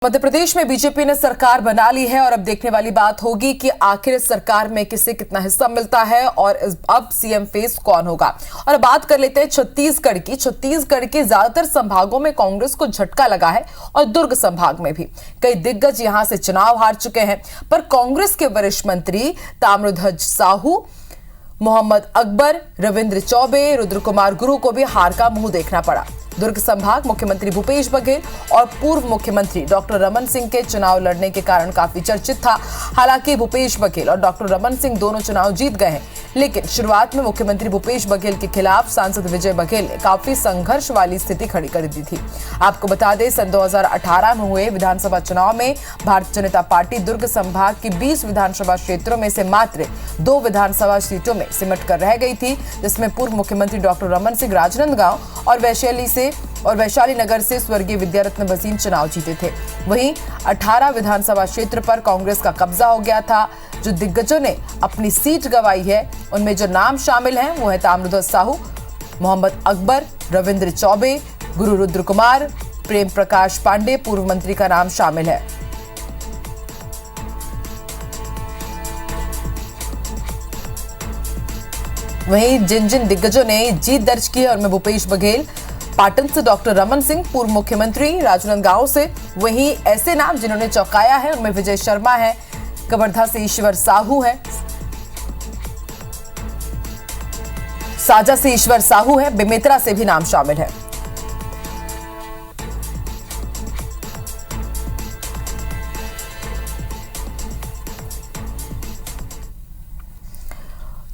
मध्य प्रदेश में बीजेपी ने सरकार बना ली है और अब देखने वाली बात होगी कि आखिर इस सरकार में किसे कितना हिस्सा मिलता है और अब सीएम फेस कौन होगा। और बात कर लेते हैं छत्तीसगढ़ की। छत्तीसगढ़ के ज्यादातर संभागों में कांग्रेस को झटका लगा है और दुर्ग संभाग में भी कई दिग्गज यहां से चुनाव हार चुके हैं, पर कांग्रेस के वरिष्ठ मंत्री ताम्रध्वज साहू, मोहम्मद अकबर, रविंद्र चौबे, रुद्र कुमार गुरु को भी हार का मुंह देखना पड़ा। दुर्ग संभाग मुख्यमंत्री भूपेश बघेल और पूर्व मुख्यमंत्री डॉक्टर रमन सिंह के चुनाव लड़ने के कारण काफी चर्चित था। हालांकि भूपेश बघेल और डॉक्टर रमन सिंह दोनों चुनाव जीत गए हैं, लेकिन शुरुआत में मुख्यमंत्री भूपेश बघेल के खिलाफ सांसद विजय बघेल ने काफी संघर्ष वाली स्थिति खड़ी कर दी थी। आपको बता दें, सन 2018 में हुए विधानसभा चुनाव में भारतीय जनता पार्टी दुर्ग संभाग की 20 विधानसभा क्षेत्रों में से मात्र 2 विधानसभा सीटों में सिमट कर रह गई थी, जिसमें पूर्व मुख्यमंत्री डॉक्टर रमन सिंह राजनांदगांव और वैशाली नगर से स्वर्गीय विद्यारत्न भसीन चुनाव जीते थे। वहीं 18 विधानसभा क्षेत्र पर कांग्रेस का कब्जा हो गया था। जो दिग्गजों ने अपनी सीट गंवाई है, उनमें जो नाम शामिल हैं वो है ताम्रध्वज साहू, मोहम्मद अकबर, रविंद्र चौबे, गुरु रुद्र कुमार, प्रेम प्रकाश पांडे पूर्व मंत्री का नाम शामिल है। वहीं जिन जिन दिग्गजों ने जीत दर्ज की है, उनमें भूपेश बघेल पाटन से, डॉक्टर रमन सिंह पूर्व मुख्यमंत्री राजनांदगांव से। वहीं ऐसे नाम जिन्होंने चौंकाया है, उनमें विजय शर्मा है, कवर्धा से ईश्वर साहू है, साजा से ईश्वर साहू है, बेमेतरा से भी नाम शामिल है।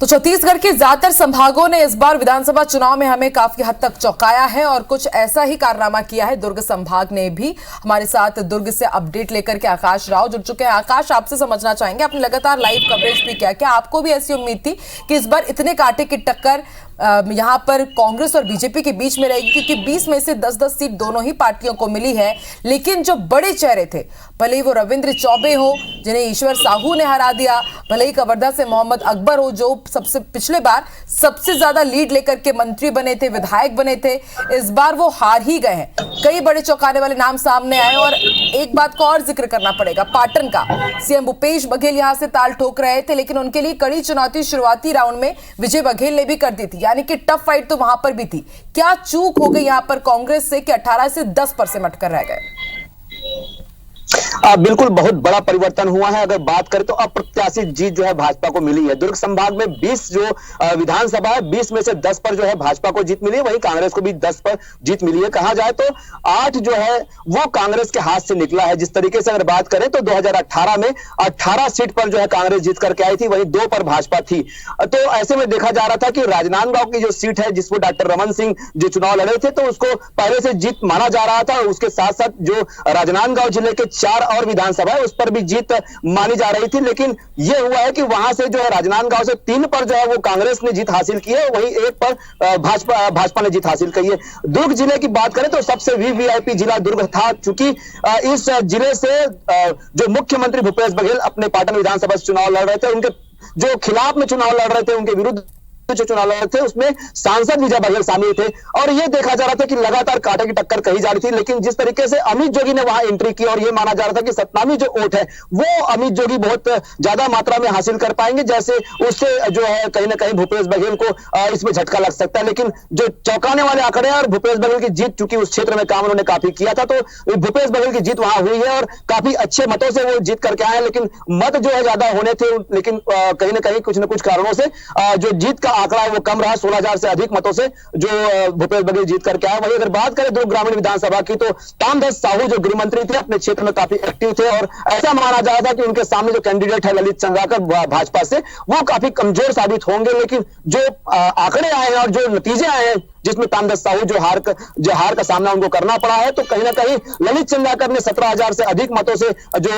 तो छत्तीसगढ़ के ज्यादातर संभागों ने इस बार विधानसभा चुनाव में हमें काफी हद तक चौंकाया है और कुछ ऐसा ही कारनामा किया है दुर्ग संभाग ने भी। हमारे साथ दुर्ग से अपडेट लेकर के आकाश राव जुड़ चुके हैं। आकाश, आपसे समझना चाहेंगे, आपने लगातार लाइव कवरेज भी किया, क्या आपको भी ऐसी उम्मीद थी कि इस बार इतने कांटे की टक्कर यहां पर कांग्रेस और बीजेपी के बीच में रहेगी? क्योंकि 20 में से 10-10 सीट दोनों ही पार्टियों को मिली है, लेकिन जो बड़े चेहरे थे, भले ही वो रविंद्र चौबे हो जिन्हें ईश्वर साहू ने हरा दिया, भले ही कवर्धा से मोहम्मद अकबर हो जो सबसे पिछले बार सबसे ज्यादा लीड लेकर के मंत्री बने थे, विधायक बने थे, इस बार वो हार ही गए हैं। कई बड़े चौंकाने वाले नाम सामने आए और एक बात का और जिक्र करना पड़ेगा, पाटन का। सीएम भूपेश बघेल यहां से ताल ठोक रहे थे, लेकिन उनके लिए कड़ी चुनौती शुरुआती राउंड में विजय बघेल ने भी कर दी थी, यानी कि टफ फाइट तो वहां पर भी थी। क्या चूक हो गई यहां पर कांग्रेस से कि 18 से 10 पर सिमट कर रह गए? बिल्कुल बहुत बड़ा परिवर्तन हुआ है। अगर बात करें तो अप्रत्याशित जीत जो है भाजपा को मिली है। दुर्ग संभाग में 20 जो विधानसभा है, 20 में से 10 पर जो है भाजपा को जीत मिली है, वहीं कांग्रेस को भी 10 पर जीत मिली है। कहा जाए तो 8 जो है वो कांग्रेस के हाथ से निकला है। जिस तरीके से अगर बात करें तो 2018 में 18 सीट पर जो है कांग्रेस जीत करके आई थी, वहीं 2 पर भाजपा थी। तो ऐसे में देखा जा रहा था कि राजनांदगांव की जो सीट है जिसको डॉक्टर रमन सिंह जो चुनाव लड़े थे, तो उसको पहले से जीत माना जा रहा था। उसके साथ साथ जो राजनांदगांव जिले के 4 और विधानसभा है उस पर भी जीत मानी जा रही थी, लेकिन यह हुआ है कि वहां से जो है राजनांदगांव से 3 पर जो है वो कांग्रेस ने जीत हासिल की है, वहीं 1 पर भाजपा ने जीत हासिल की है। दुर्ग जिले की बात करें तो सबसे वीवीआईपी जिला दुर्ग था, चूंकि इस जिले से जो मुख्यमंत्री भूपेश बघेल अपने पाटन विधानसभा से चुनाव लड़ रहे थे, उनके जो खिलाफ में चुनाव लड़ रहे थे, उनके विरुद्ध जो चुनाव लड़ रहे थे उसमें सांसद विजय बघेल शामिल थे और यह देखा जा रहा था कि लगातार कांटे की टक्कर कही जा रही थी। लेकिन जिस तरीके से अमित जोगी ने वहां एंट्री की और यह माना जा रहा था कि सतनामी जो वोट है वो अमित जोगी बहुत ज्यादा मात्रा में हासिल कर पाएंगे, जैसे उससे जो है कहीं ना कहीं भूपेश बघेल को इसमें झटका लग सकता है। लेकिन जो चौंकाने वाले आंकड़े और भूपेश बघेल की जीत, चूंकि उस क्षेत्र में काम उन्होंने काफी किया था, तो भूपेश बघेल की जीत वहां हुई है और काफी अच्छे मतों से वो जीत करके आए। लेकिन मत जो है ज्यादा होने थे, लेकिन कहीं ना कहीं कुछ न कुछ कारणों से जो जीत का आंकड़ा है वो कम रहा। 16,000 से अधिक मतों से जो भूपेश बघेल जीत करके आया। वहीं अगर बात करें दुर्ग ग्रामीण विधानसभा की, तो ताम्रध्वज साहू जो गृह मंत्री थे अपने क्षेत्र में काफी एक्टिव थे और ऐसा माना जा रहा था कि उनके सामने जो कैंडिडेट है ललित चंद्राकर भाजपा से, वो काफी कमजोर साबित होंगे। लेकिन जो आंकड़े आए हैं और जो नतीजे आए हैं जिसमें ताम्रध्वज साहू जो हार का सामना उनको करना पड़ा है, तो कहीं ना कहीं ललित चंद्राकर ने 17,000 से अधिक मतों से जो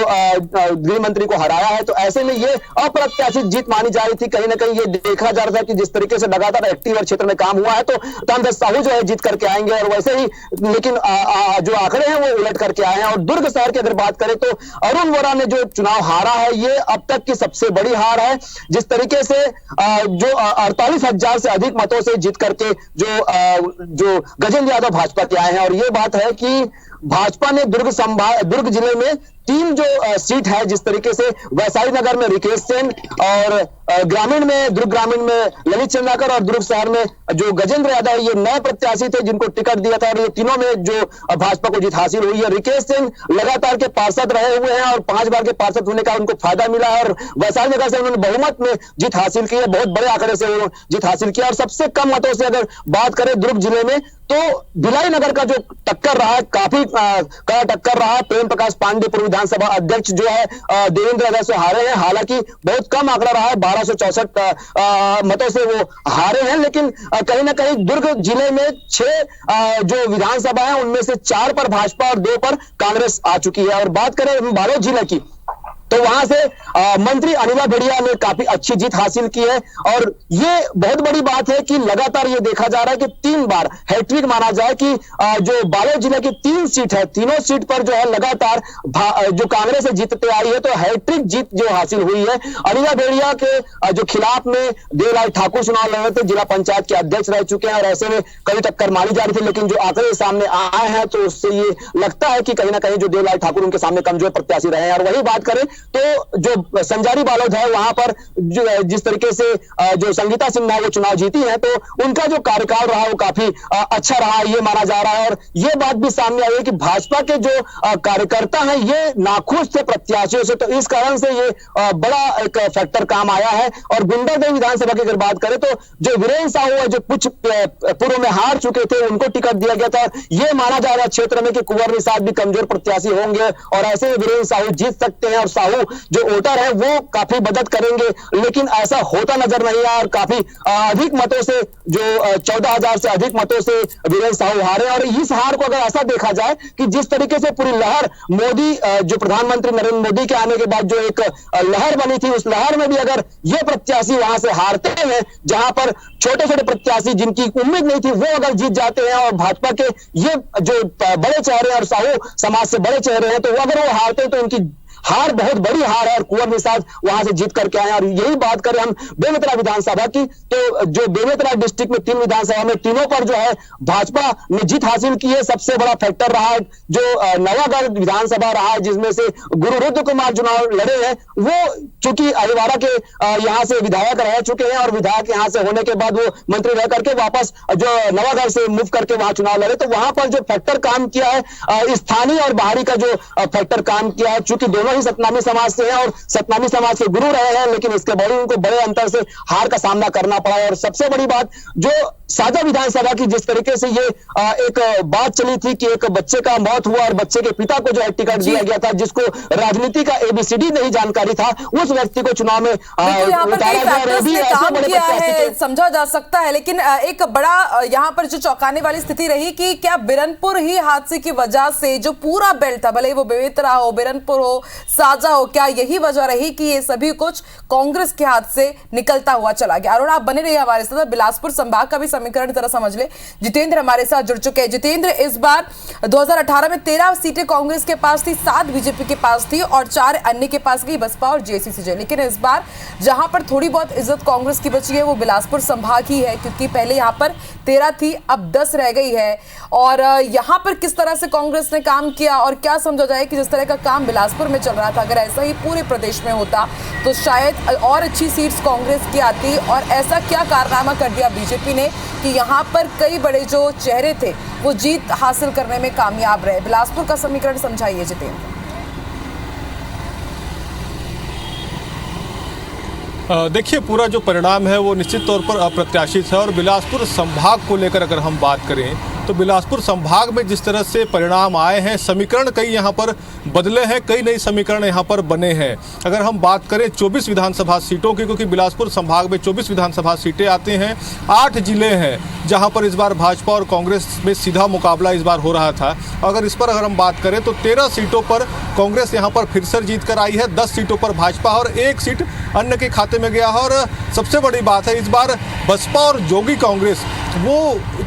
गृह मंत्री को हराया है। तो ऐसे में ये अप्रत्याशित जीत मानी जा रही थी। कहीं ना कहीं ये देखा जा रहा था कि जिस तरीके से लगातार एक्टिव और क्षेत्र में काम हुआ है, तो ताम्रध्वज साहू जो है जीत करके आएंगे और वैसे ही लेकिन जो आंकड़े हैं वो उलट करके आए हैं। और दुर्ग शहर की अगर बात करें तो अरुण वोरा ने जो चुनाव हारा है ये अब तक की सबसे बड़ी हार है। जिस तरीके से जो 48,000 से अधिक मतों से जीत करके जो गजेंद्र यादव भाजपा के आए हैं, और ये बात है कि भाजपा ने दुर्ग जिले में 3 जो सीट है, जिस तरीके से वैशाली नगर में रिकेश सेन और दुर्ग ग्रामीण में ललित चंद्राकर और दुर्ग शहर में जो गजेंद्र यादव, ये नए प्रत्याशी थे जिनको टिकट दिया था और ये तीनों में जो भाजपा को जीत हासिल हुई है। रिकेश सेन लगातार के पार्षद रहे हुए हैं और 5 बार के पार्षद होने का उनको फायदा मिला है और वैशाली नगर से उन्होंने बहुमत में जीत हासिल की है, बहुत बड़े आंकड़े से वो जीत हासिल किया। और सबसे कम मतों से अगर बात करें दुर्ग जिले में तो भिलाई नगर का जो टक्कर रहा है, काफी कड़ा टक्कर रहा है। प्रेम प्रकाश पांडे पूर्व विधानसभा अध्यक्ष जो है देवेंद्र यादव से हारे हैं, हालांकि बहुत कम आंकड़ा रहा है, 1264 मतों से वो हारे हैं। लेकिन कहीं ना कहीं दुर्ग जिले में 6 जो विधानसभा है उनमें से 4 पर भाजपा और 2 पर कांग्रेस आ चुकी है। और बात करें बालोद जिले की तो वहां से मंत्री अनिला भेड़िया ने काफी अच्छी जीत हासिल की है और ये बहुत बड़ी बात है कि लगातार ये देखा जा रहा है कि 3 बार हैट्रिक माना जाए कि जो बालोद जिले की 3 सीट है, तीनों सीट पर जो है लगातार जो कांग्रेस से जीतते आई है, तो हैट्रिक जीत जो हासिल हुई है। अनिला भेड़िया के जो खिलाफ में देवलाल ठाकुर चुनाव लड़ रहे थे, जिला पंचायत के अध्यक्ष रह चुके हैं और ऐसे में कड़ी टक्कर मारी जा रही थी, लेकिन जो आंकड़े सामने आए हैं तो उससे ये लगता है कि कहीं ना कहीं जो देवलाल ठाकुर उनके सामने कमजोर प्रत्याशी रहे हैं। और वही बात करें तो जो संजारी बालोद है वहां पर जिस तरीके से जो संगीता सिन्हा वो चुनाव जीती है, तो उनका जो कार्यकाल रहा वो काफी अच्छा रहा, ये माना जा रहा है। और ये बात भी सामने आई है कि भाजपा के जो कार्यकर्ता हैं ये नाखुश थे प्रत्याशियों से, तो इस कारण से ये बड़ा एक फैक्टर काम आया है। और गुंडरदेव विधानसभा की अगर बात करें तो जो वीरेंद्र साहू है, जो कुछ पूर्व में हार चुके थे, उनको टिकट दिया गया था। ये माना जा रहा है क्षेत्र में कि कुंवर निषाद भी कमजोर प्रत्याशी होंगे और ऐसे वीरेंद्र साहू जीत सकते हैं और साहू जो वोटर है वो काफी मदद करेंगे, लेकिन ऐसा होता नजर नहीं आया और काफी अधिक मतों से जो 14,000 से अधिक मतों से वीरेंद्र साहू हारे। और इस हार को अगर ऐसा देखा जाए कि जिस तरीके से पूरी लहर मोदी जो प्रधानमंत्री नरेंद्र मोदी के आने के बाद जो एक लहर बनी थी, उस लहर में भी अगर ये प्रत्याशी वहां से हारते हैं, जहां पर छोटे छोटे प्रत्याशी जिनकी उम्मीद नहीं थी वो अगर जीत जाते हैं और भाजपा के ये जो बड़े चेहरे और साहू समाज से बड़े चेहरे हैं, तो अगर वो हारते हैं तो उनकी हार बहुत बड़ी हार है और कुंवर निषाद वहां से जीत करके आए। और यही बात करें हम बेमेतरा विधानसभा की, तो जो बेमेतरा डिस्ट्रिक्ट में 3 विधानसभा में तीनों पर जो है भाजपा ने जीत हासिल की है। सबसे बड़ा फैक्टर रहा है जो नवागढ़ विधानसभा रहा है, जिसमें से गुरु रुद्र कुमार चुनाव लड़े हैं। वो चूंकि अहिवारा के यहाँ से विधायक रह चुके हैं और विधायक यहाँ से होने के बाद वो मंत्री रह करके वापस जो नवागढ़ से मूव करके वहां चुनाव लड़े, तो वहां पर जो फैक्टर काम किया है, स्थानीय और बाहरी का जो फैक्टर काम किया है, चूंकि दोनों ही सतनामी समाज से हैं और सतनामी समाज के गुरु रहे हैं, लेकिन इसके बावजूद उनको बड़े अंतर से हार का सामना करना पड़ा। और सबसे बड़ी बात जो साजा विधानसभा की जिस तरीके से ये एक बात चली थी कि एक बच्चे का मौत हुआ और बच्चे के पिता को जो है टिकट दिया गया था, जिसको राजनीति का ABCD नहीं जानकारी था, उस व्यक्ति को चुनाव में उतारा गया, समझा जा सकता है। लेकिन एक बड़ा यहाँ पर जो चौंकाने वाली स्थिति रही कि क्या बिरनपुर ही हादसे की वजह से जो पूरा बेल्ट था, भले वो बेमेतरा हो, बिरनपुर हो, साजा हो, क्या यही वजह रही कि ये सभी कुछ कांग्रेस के हाथ से निकलता हुआ चला गया? अरुण, आप बने रहिए हमारे साथ। बिलासपुर संभाग का भी समीकरण जरा समझ ले। जितेंद्र हमारे साथ जुड़ चुके हैं। जितेंद्र, इस बार 2018 में 13 सीटें कांग्रेस के पास थी, 7 बीजेपी के पास थी और 4 अन्य के पास गई, बसपा और JCCJ। लेकिन इस बार जहां पर थोड़ी बहुत इज्जत कांग्रेस की बची है वो बिलासपुर संभाग ही है, क्योंकि पहले यहां पर 13 थी, अब 10 रह गई है। और यहां पर किस तरह से कांग्रेस ने काम किया और क्या समझा जाए कि जिस तरह का काम बिलासपुर में चल रहा था, अगर ऐसा ही पूरे प्रदेश में होता तो शायद और अच्छी सीट्स कांग्रेस की आती। और ऐसा क्या कारनामा कर दिया बीजेपी ने कि यहाँ पर कई बड़े जो चेहरे थे वो जीत हासिल करने में कामयाब रहे? बिलासपुर का समीकरण समझाइए जितेंद्र। देखिए, पूरा जो परिणाम है वो निश्चित तौर पर अप्रत्याशित है। और बिलासपुर संभाग को लेकर अगर हम बात करें तो बिलासपुर संभाग में जिस तरह से परिणाम आए हैं, समीकरण कई यहाँ पर बदले हैं, कई नए समीकरण यहाँ पर बने हैं। अगर हम बात करें 24 विधानसभा सीटों की, क्योंकि बिलासपुर संभाग में 24 विधानसभा सीटें आती हैं, 8 जिले हैं जहाँ पर इस बार भाजपा और कांग्रेस में सीधा मुकाबला इस बार हो रहा था। अगर हम बात करें तो 13 सीटों पर कांग्रेस यहाँ पर फिर से जीत कर आई है, 10 सीटों पर भाजपा और 1 सीट अन्य के खाते में गया है। और सबसे बड़ी बात है, इस बार बसपा और जोगी कांग्रेस वो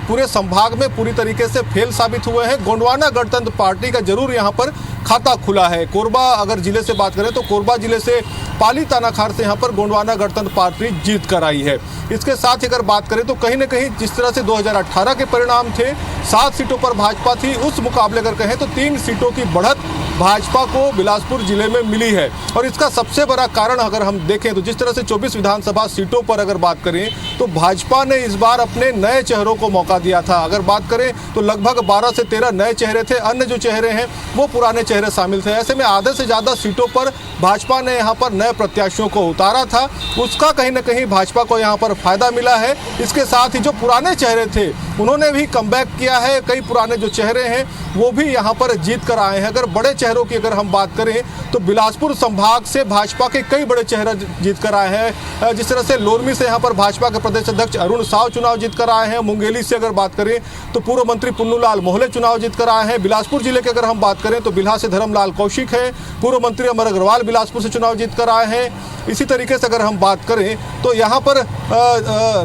पूरे संभाग में पूरी तरीके से फेल साबित हुए हैं। गोंडवाना गणतंत्र पार्टी का जरूर यहाँ पर खाता खुला है। कोरबा अगर जिले से बात करें तो कोरबा जिले से पाली तानाखार से यहाँ पर गोंडवाना गणतंत्र पार्टी जीत कर आई है। इसके साथ ही अगर बात करें तो कहीं ना कहीं जिस तरह से 2018 के परिणाम थे, 7 सीटों पर भाजपा थी, उस मुकाबले अगर कहें तो 3 सीटों की बढ़त भाजपा को बिलासपुर जिले में मिली है। और इसका सबसे बड़ा कारण अगर हम देखें तो जिस तरह से 24 विधानसभा सीटों पर अगर बात करें तो भाजपा ने इस बार अपने नए चेहरों को मौका दिया था। अगर बात करें तो लगभग 12 से 13 नए चेहरे थे, अन्य जो चेहरे हैं वो पुराने चेहरे शामिल थे। ऐसे में आधे से ज़्यादा सीटों पर भाजपा ने यहाँ पर नए प्रत्याशियों को उतारा था, उसका कहीं ना कहीं भाजपा को यहाँ पर फायदा मिला है। इसके साथ ही जो पुराने चेहरे थे उन्होंने भी कमबैक किया है, कई पुराने जो चेहरे हैं वो भी यहाँ पर जीत कर आए हैं। अगर बड़े चेहरों की अगर हम बात करें तो बिलासपुर संभाग से भाजपा के कई बड़े चेहरे जीत कर आए हैं। जिस तरह से लोरमी से यहाँ पर भाजपा के प्रदेश अध्यक्ष अरुण साव चुनाव जीत कर आए हैं। मुंगेली से अगर बात करें तो पूर्व मंत्री पुन्नूलाल मोहले चुनाव जीत कर आए हैं। बिलासपुर जिले के अगर हम बात करें तो बिल्हा से धर्मलाल कौशिक है, पूर्व मंत्री अमर अग्रवाल बिलासपुर से चुनाव जीत कर आए हैं। इसी तरीके से अगर हम बात करें तो यहाँ पर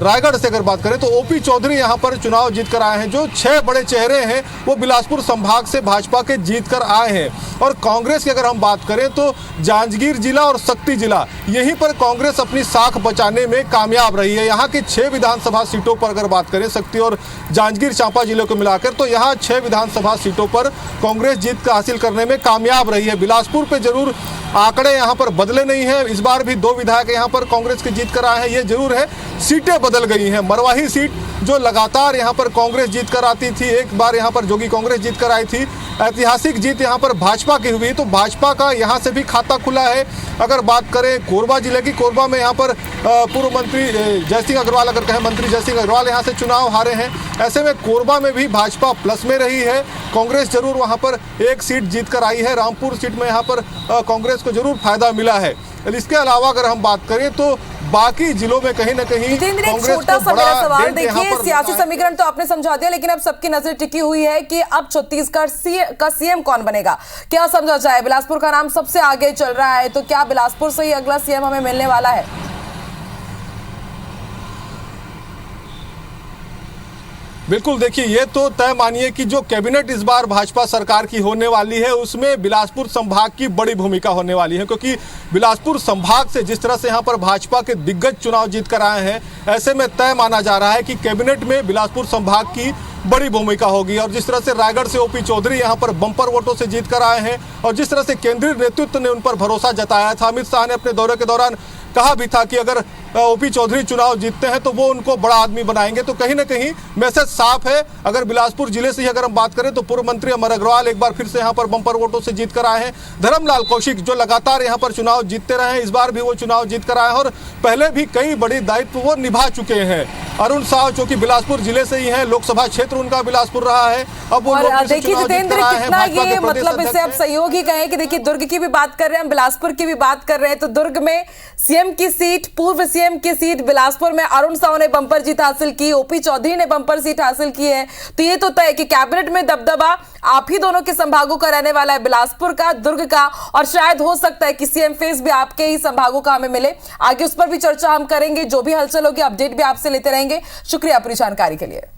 रायगढ़ से अगर बात करें तो ओपी चौधरी यहाँ पर चुनाव जीत कर आए हैं। जो 6 बड़े चेहरे हैं वो बिलासपुर संभाग से भाजपा के जीत कर आए हैं। और कांग्रेस की अगर हम बात करें तो जांजगीर जिला और शक्ति जिला, यहीं पर कांग्रेस अपनी साख बचाने में कामयाब रही है। यहाँ की 6 विधानसभा सीटों पर अगर बात करें शक्ति और जांजगीर चांपा जिले को मिलाकर तो यहाँ 6 विधानसभा सीटों पर कांग्रेस जीत का हासिल करने में कामयाब रही है। बिलासपुर पे जरूर आंकड़े यहाँ पर बदले नहीं है, इस बार भी 2 विधायक यहाँ पर कांग्रेस के जीत कर आए हैं, ये जरूर है। सीटें बदल गई हैं। मरवाही सीट जो लगातार यहाँ पर कांग्रेस जीत कर आती थी, एक बार यहाँ पर जोगी कांग्रेस जीत कर आई थी, ऐतिहासिक जीत यहाँ पर भाजपा की हुई, तो भाजपा का यहाँ से भी खाता खुला है। अगर बात करें कोरबा जिले की, कोरबा में यहाँ पर पूर्व मंत्री जयसिंह अग्रवाल अगर कहें मंत्री जयसिंह अग्रवाल यहाँ से चुनाव हारे हैं। ऐसे में कोरबा में भी भाजपा प्लस में रही है। कांग्रेस जरूर वहाँ पर 1 सीट जीत कर आई है। रामपुर सीट में यहाँ पर कांग्रेस को जरूर फायदा मिला है। इसके अलावा अगर हम बात करें तो बाकी जिलों में कहीं ना कहीं कांग्रेस छोटा सा मेरा सवाल, देखिए सियासी है। समीकरण तो आपने समझा दिया, लेकिन अब सबकी नजर टिकी हुई है कि अब छत्तीसगढ़ का सीएम कौन बनेगा। क्या समझा जाए? बिलासपुर का नाम सबसे आगे चल रहा है, तो क्या बिलासपुर से ही अगला सीएम हमें मिलने वाला है? बिल्कुल, देखिए ये तो तय मानिए कि जो कैबिनेट इस बार भाजपा सरकार की होने वाली है उसमें बिलासपुर संभाग की बड़ी भूमिका होने वाली है, क्योंकि बिलासपुर संभाग से जिस तरह से यहाँ पर भाजपा के दिग्गज चुनाव जीत कर आए हैं, ऐसे में तय माना जा रहा है कि कैबिनेट में बिलासपुर संभाग की बड़ी भूमिका होगी। और जिस तरह से रायगढ़ से ओपी चौधरी यहाँ पर बम्पर वोटों से जीत कर आए हैं और जिस तरह से केंद्रीय नेतृत्व ने उन पर भरोसा जताया था, अमित शाह ने अपने दौरे के दौरान कहा भी था कि अगर ओपी चौधरी चुनाव जीतते हैं तो वो उनको बड़ा आदमी बनाएंगे, तो कहीं ना कहीं मैसेज साफ है। अगर बिलासपुर जिले से ही अगर हम बात करें तो पूर्व मंत्री अमर अग्रवाल एक बार फिर से यहाँ पर बम्पर वोटों से जीत कर आए हैं। धर्मलाल कौशिक जो लगातार यहाँ पर चुनाव जीतते रहे हैं, इस बार भी वो चुनाव जीत कर आए हैं और पहले भी कई बड़ी दायित्व वो निभा चुके हैं। अरुण साव जो कि बिलासपुर जिले से ही है, लोकसभा क्षेत्र उनका बिलासपुर रहा है। अब वो देखिए जितेंद्र, कितना ये मतलब इसे अब सहयोग ही कहें कि देखिए दुर्ग की भी बात कर रहे हैं, बिलासपुर की भी बात कर रहे हैं, तो दुर्ग में सीएम की सीट, पूर्व सीएम की सीट, बिलासपुर में अरुण साव ने बंपर जीत हासिल की, ओपी चौधरी ने बंपर सीट हासिल की है। तो ये तो तय कि कैबिनेट में दबदबा आप ही दोनों के संभागों का रहने वाला है, बिलासपुर का, दुर्ग का, और शायद हो सकता है कि सीएम फेस भी आपके ही संभागों का हमें मिले। आगे उस पर भी चर्चा हम करेंगे, जो भी हलचल होगी अपडेट भी आपसे लेते रहेंगे। शुक्रिया पूरी जानकारी के लिए।